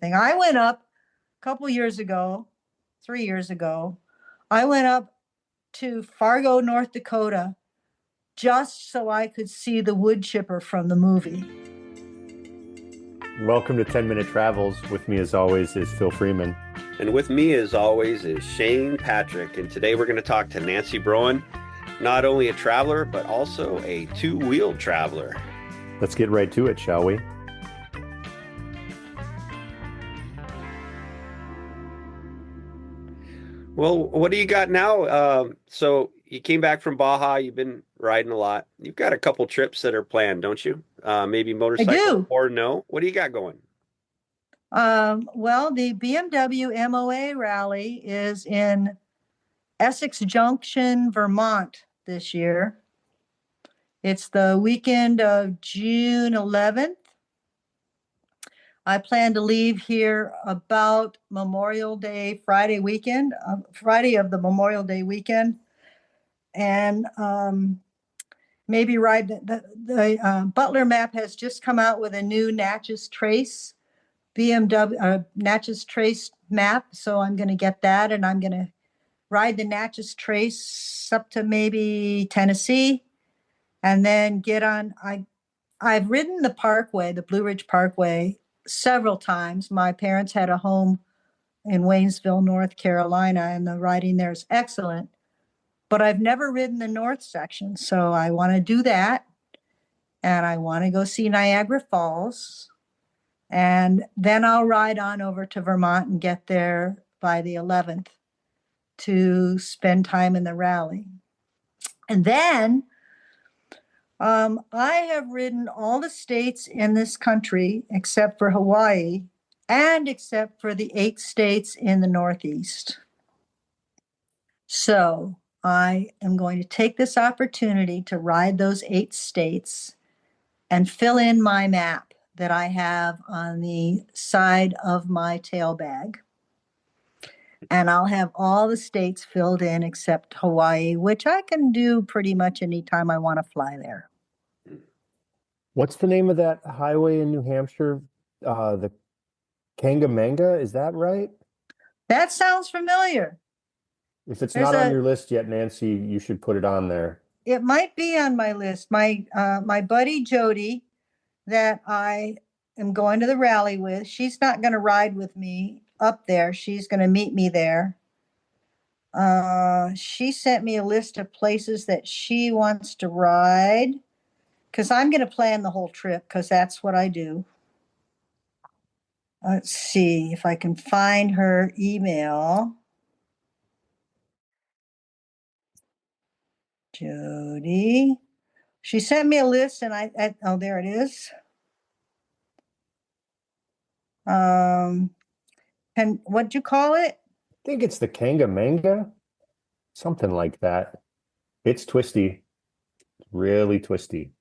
I went up a couple years ago, 3 years ago. I went up to Fargo, North Dakota, just so I could see the wood chipper from the movie. Welcome to 10 Minute Travels. With me, as always, is Phil Freeman. And with me, as always, is Shane Patrick. And today we're going to talk to Nancy Broen, not only a traveler, but also a two-wheeled traveler. Let's get right to it, shall we? Well, what do you got now? So you came back from Baja. You've been riding a lot. You've got a couple trips that are planned, don't you? Maybe motorcycle or no? What do you got going? Well, the BMW MOA rally is in Essex Junction, Vermont this year. It's the weekend of June 11th. I plan to leave here about Memorial Day, Friday weekend, Friday of the Memorial Day weekend, and maybe ride the Butler Map has just come out with a new Natchez Trace BMW Natchez Trace map, so I'm going to get that, and I'm going to ride the Natchez Trace up to maybe Tennessee, and then get on. I've ridden the Parkway, the Blue Ridge Parkway, several times. My parents had a home in Waynesville, North Carolina, and the riding there is excellent. But I've never ridden the north section, so I want to do that. And I want to go see Niagara Falls. And then I'll ride on over to Vermont and get there by the 11th to spend time in the rally. And then I have ridden all the states in this country except for Hawaii and except for the 8 states in the Northeast. So I am going to take this opportunity to ride those 8 states and fill in my map that I have on the side of my tail bag. And I'll have all the states filled in except Hawaii, which I can do pretty much anytime I want to fly there. What's the name of that highway in New Hampshire? The Kangamanga, is that right? That sounds familiar. If it's not on your list yet, Nancy, you should put it on there. It might be on my list. My buddy Jody, that I am going to the rally with, she's not going to ride with me up there. She's going to meet me there. She sent me a list of places that she wants to ride, because I'm going to plan the whole trip, because that's what I do. Let's see if I can find her email. Jody. She sent me a list, and oh, there it is. And what'd you call it? I think it's the Kangamanga, something like that. It's twisty, really twisty.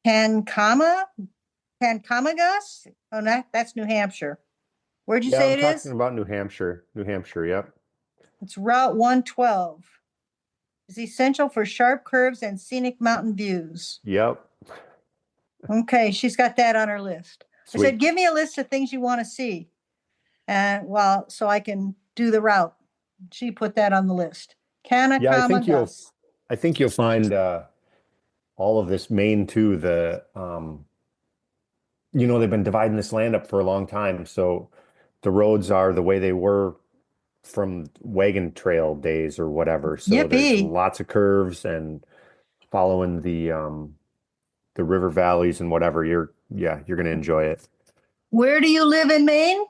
Pancamagus? Oh, that's New Hampshire. Where'd you say it is? I'm talking about New Hampshire. New Hampshire, yep. It's Route 112. It's essential for sharp curves and scenic mountain views. Yep. Okay, she's got that on her list. Sweet. I said, give me a list of things you want to see. And so I can do the route. She put that on the list. Yeah, I think you'll find all of this Maine too. They've been dividing this land up for a long time. So the roads are the way they were from wagon trail days or whatever. So There's lots of curves and following the river valleys and whatever. You're going to enjoy it. Where do you live in Maine?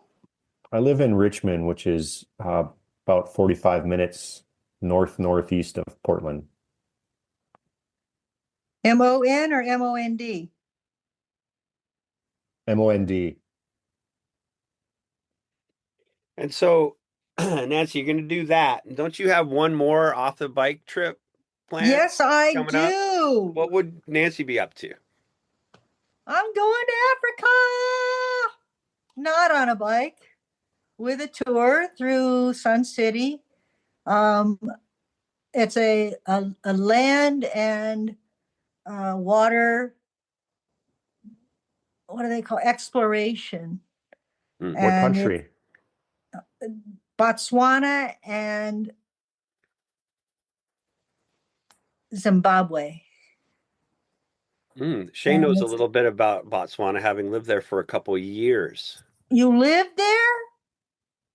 I live in Richmond, which is about 45 minutes northeast of Portland. M-O-N or M-O-N-D? M-O-N-D. And so, Nancy, you're going to do that. Don't you have one more off the bike trip planned? Yes, I do. Up? What would Nancy be up to? I'm going to Africa. Not on a bike, with a tour through Sun City. It's a land and water, what do they call, exploration. What country? Botswana and Zimbabwe. Shane knows a little bit about Botswana, having lived there for a couple of years. You lived there?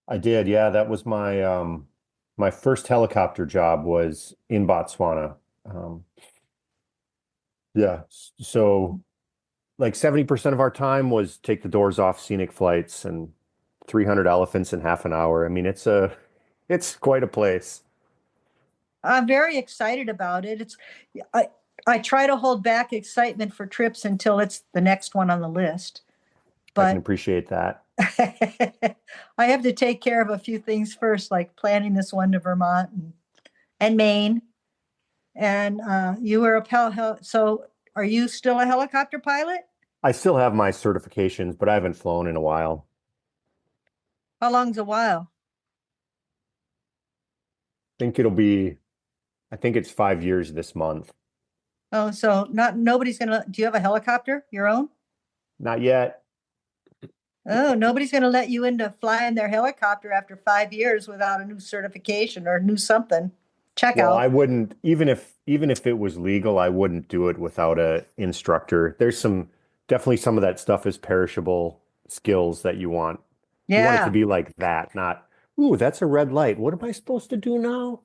I did, yeah. That was my first helicopter job was in Botswana. Yeah. So like 70% of our time was take the doors off scenic flights and 300 elephants in half an hour. I mean, it's quite a place. I'm very excited about it. I try to hold back excitement for trips until it's the next one on the list. I can appreciate that. I have to take care of a few things first, like planning this one to Vermont and Maine. And you were so are you still a helicopter pilot? I still have my certifications, but I haven't flown in a while. How long's a while? I think it's 5 years this month. Oh, so nobody's gonna, do you have a helicopter, your own? Not yet. Oh, nobody's gonna let you into flying their helicopter after 5 years without a new certification or new something. Well, I wouldn't, even if it was legal, I wouldn't do it without a instructor. There's definitely some of that stuff is perishable skills that you want. Yeah. You want it to be like that, not, ooh, that's a red light. What am I supposed to do now?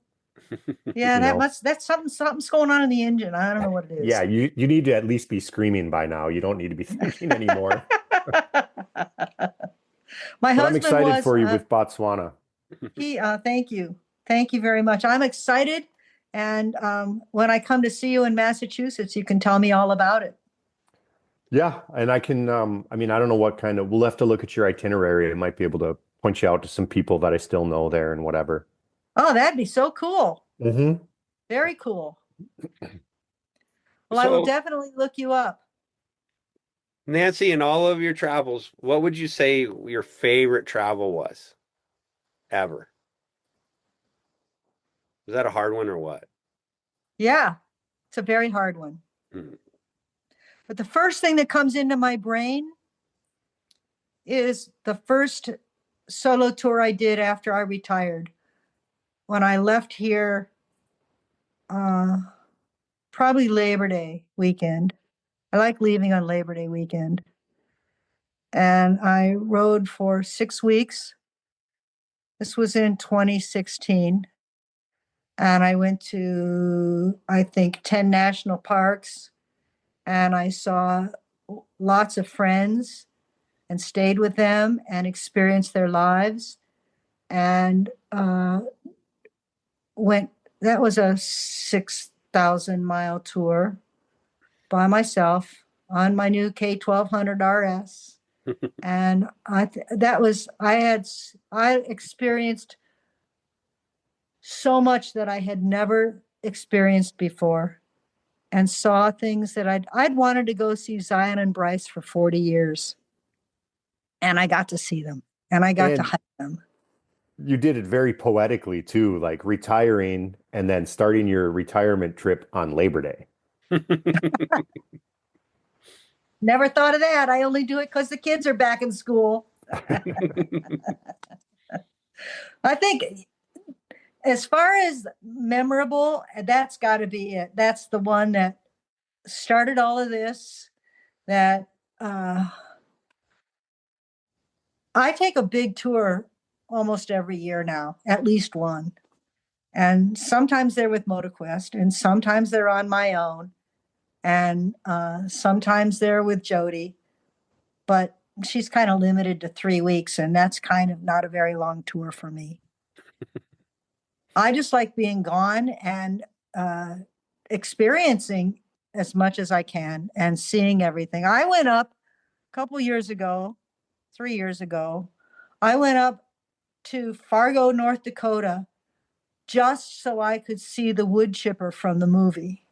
Yeah, that's something's going on in the engine. I don't know what it is. Yeah, you need to at least be screaming by now. You don't need to be thinking anymore. I'm excited for you with Botswana. Thank you. Thank you very much. I'm excited. And when I come to see you in Massachusetts, you can tell me all about it. Yeah. And I can, I mean, I don't know we'll have to look at your itinerary. I might be able to point you out to some people that I still know there and whatever. Oh, that'd be so cool. Mm-hmm. Very cool. Well, I will definitely look you up. Nancy, in all of your travels, what would you say your favorite travel was ever? Was that a hard one or what? Yeah, it's a very hard one. But the first thing that comes into my brain is the first solo tour I did after I retired. When I left here, probably Labor Day weekend. I like leaving on Labor Day weekend. And I rode for 6 weeks. This was in 2016. And I went to, I think, 10 national parks. And I saw lots of friends and stayed with them and experienced their lives. And that was a 6,000-mile tour by myself on my new K1200 RS. And I experienced so much that I had never experienced before, and saw things that I'd wanted to go see Zion and Bryce for 40 years. And I got to see them, and I got to hike them. You did it very poetically too, like retiring and then starting your retirement trip on Labor Day. Never thought of that. I only do it because the kids are back in school. I think as far as memorable, that's got to be it. That's the one that started all of this. That I take a big tour almost every year now, at least one. And sometimes they're with MotorQuest, and sometimes they're on my own, and sometimes they're with Jody. But she's kind of limited to 3 weeks, and that's kind of not a very long tour for me. I just like being gone and experiencing as much as I can and seeing everything. I went up a couple years ago, 3 years ago. I went up to Fargo, North Dakota, just so I could see the wood chipper from the movie.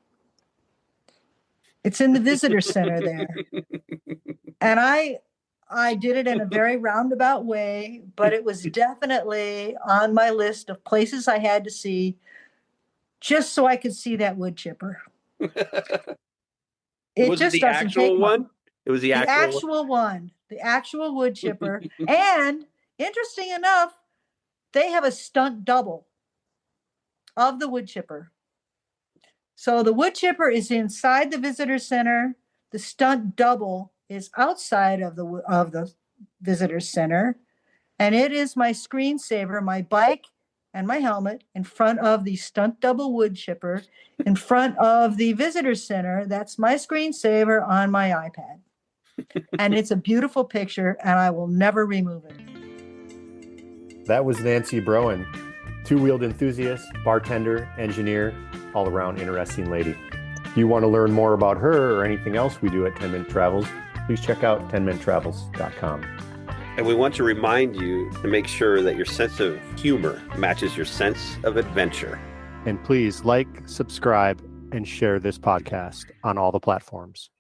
It's in the visitor center there. And I did it in a very roundabout way, but it was definitely on my list of places I had to see just so I could see that wood chipper. It was the actual one? It was the actual one. the actual wood chipper. And interesting enough, they have a stunt double of the wood chipper. So the wood chipper is inside the visitor center. The stunt double is outside of the visitor center. And it is my screensaver, my bike and my helmet in front of the stunt double wood chipper in front of the visitor center. That's my screensaver on my iPad. And it's a beautiful picture, and I will never remove it. That was Nancy Broen, two-wheeled enthusiast, bartender, engineer, all-around interesting lady. If you want to learn more about her or anything else we do at 10 Minute Travels, please check out 10minutretravels.com. And we want to remind you to make sure that your sense of humor matches your sense of adventure. And please like, subscribe, and share this podcast on all the platforms.